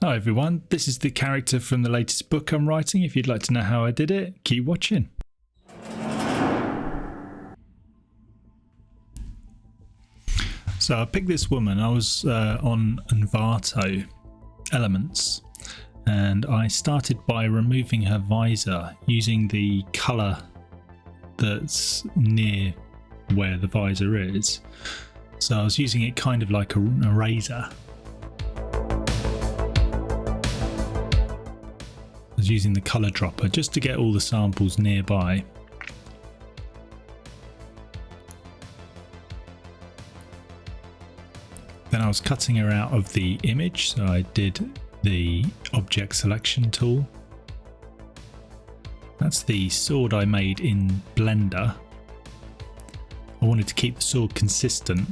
Hi everyone, this is the character from the latest book I'm writing. If you'd like to know how I did it, keep watching. So I picked this woman. I was on Envarto Elements, and I started by removing her visor using the colour that's near where the visor is. So I was using it kind of like an eraser. I was using the colour dropper just to get all the samples nearby. Then I was cutting her out of the image, so I did the object selection tool. That's the sword I made in Blender. I wanted to keep the sword consistent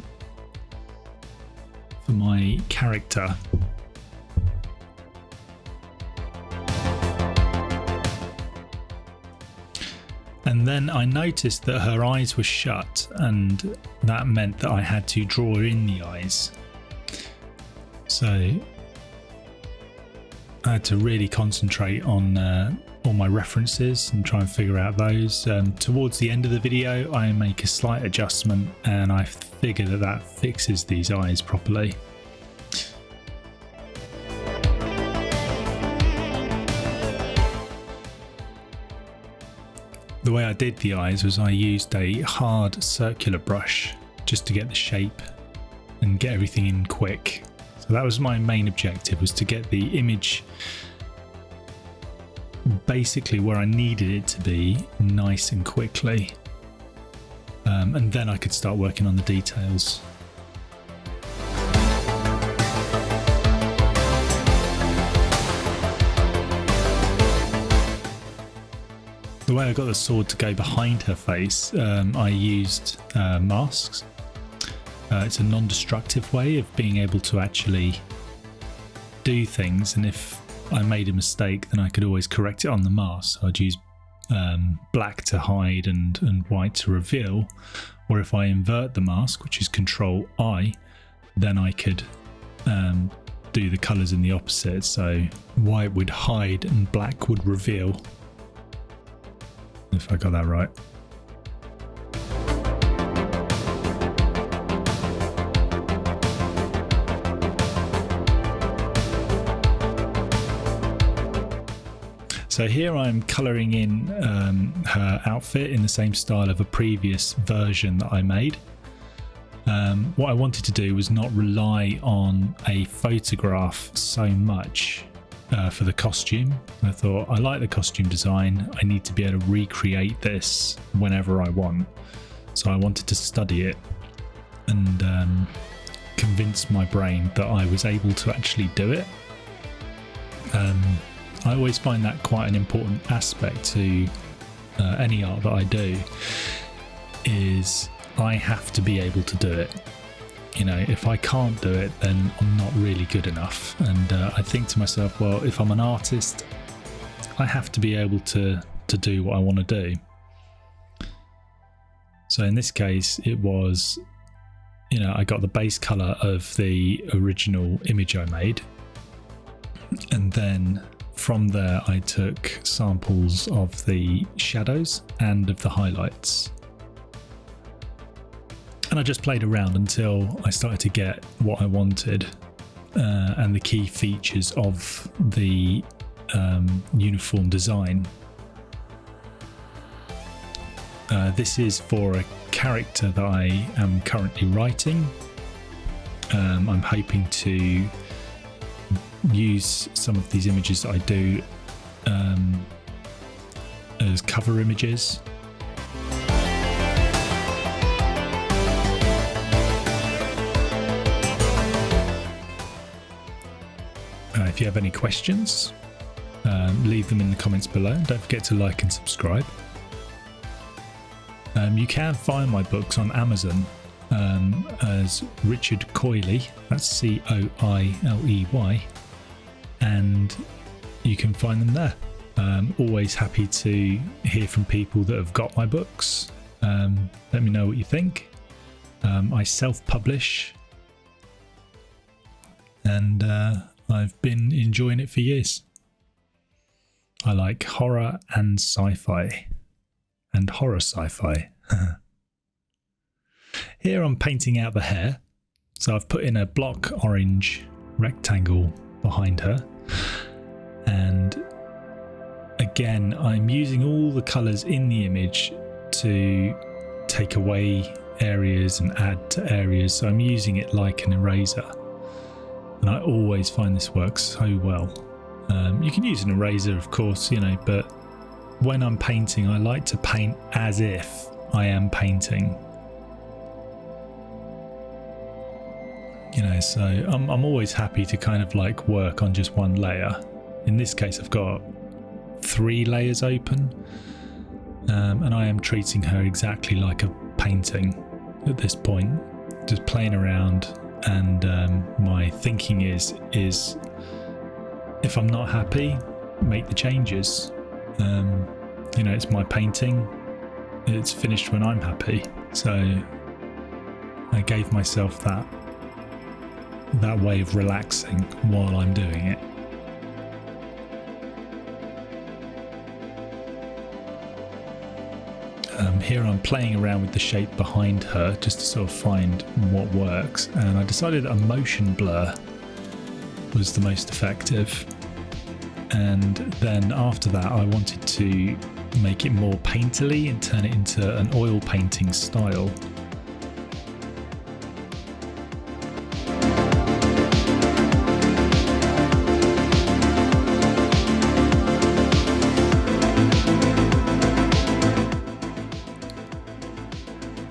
for my character. And then I noticed that her eyes were shut, and that meant that I had to draw in the eyes. So I had to really concentrate on all my references and try and figure out those. Towards the end of the video, I make a slight adjustment, and I figure that that fixes these eyes properly. The way I did the eyes was I used a hard circular brush just to get the shape and get everything in quick. So that was my main objective, was to get the image basically where I needed it to be, nice and quickly. And then I could start working on the details. The way I got the sword to go behind her face, I used masks. It's a non-destructive way of being able to actually do things, and if I made a mistake then I could always correct it on the mask. So I'd use black to hide and white to reveal, or if I invert the mask, which is Control I, then I could do the colours in the opposite, so white would hide and black would reveal. If I got that right. So here I'm colouring in her outfit in the same style of a previous version that I made. What I wanted to do was not rely on a photograph so much for the costume. I thought, I like the costume design, I need to be able to recreate this whenever I want. So I wanted to study it and convince my brain that I was able to actually do it. I always find that quite an important aspect to any art that I do, is I have to be able to do it. You know, if I can't do it, then I'm not really good enough. And I think to myself, well, if I'm an artist, I have to be able to do what I want to do. So in this case, it was, you know, I got the base color of the original image I made. And then from there, I took samples of the shadows and of the highlights. And I just played around until I started to get what I wanted and the key features of the uniform design. This is for a character that I am currently writing. I'm hoping to use some of these images that I do as cover images. If you have any questions, leave them in the comments below. Don't forget to like and subscribe. You can find my books on Amazon as Richard Coyley, that's C-O-I-L-E-Y, and you can find them there. Always happy to hear from people that have got my books. Let me know what you think. I self-publish, and I've been enjoying it for years. I like horror and sci-fi, and horror sci-fi. Here I'm painting out the hair, so I've put in a block orange rectangle behind her, and again I'm using all the colours in the image to take away areas and add to areas, so I'm using it like an eraser, and I always find this works so well. You can use an eraser, of course, you know, but when I'm painting I like to paint as if I am painting, you know, so I'm always happy to kind of like work on just one layer. In this case I've got 3 layers open, and I am treating her exactly like a painting at this point, just playing around, and my thinking is if I'm not happy, make the changes. You know, it's my painting, it's finished when I'm happy, so I gave myself that way of relaxing while I'm doing it. Here I'm playing around with the shape behind her just to sort of find what works, and I decided a motion blur was the most effective, and then after that I wanted to make it more painterly and turn it into an oil painting style.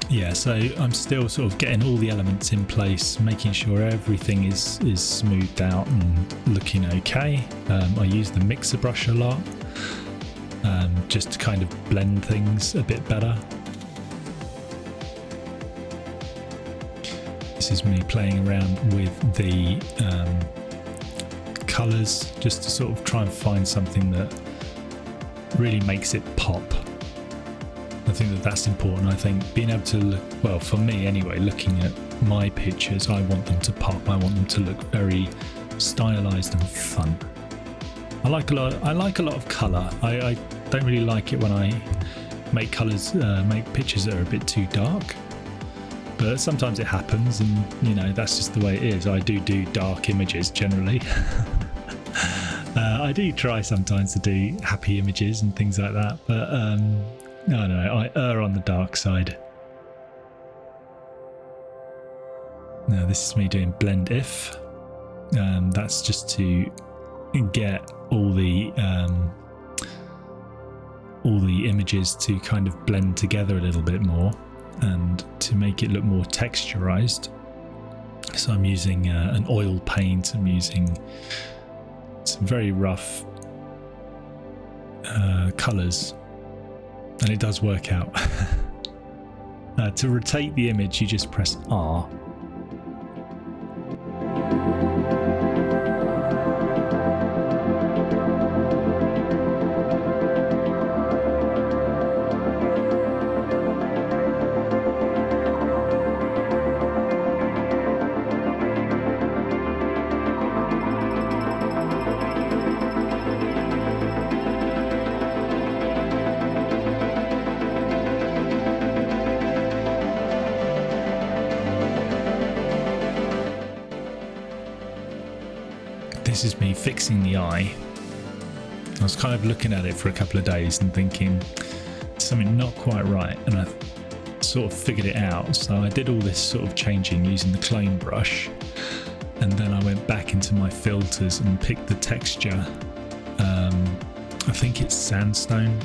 Yeah, so I'm still sort of getting all the elements in place, making sure everything is smoothed out and looking okay. I use the mixer brush a lot, just to kind of blend things a bit better. This is me playing around with the colours, just to sort of try and find something that really makes it pop. I think that's important. I think being able to look, well, for me anyway, looking at my pictures, I want them to pop. I want them to look very stylized and fun. I like a lot of colour. I don't really like it when I make pictures that are a bit too dark, but sometimes it happens, and you know, that's just the way it is. I do dark images generally. I do try sometimes to do happy images and things like that, but no, I err on the dark side. Now this is me doing blend if. That's just to get all the images to kind of blend together a little bit more, and to make it look more texturized. So I'm using an oil paint. I'm using some very rough colours. And it does work out. To rotate the image, you just press R. This is me fixing the eye. I was kind of looking at it for a couple of days and thinking something not quite right, and I sort of figured it out. So I did all this sort of changing using the clone brush, and then I went back into my filters and picked the texture. I think it's sandstone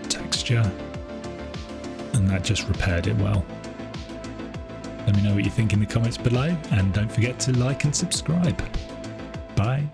texture, and that just repaired it well. Let me know what you think in the comments below, and don't forget to like and subscribe. Bye.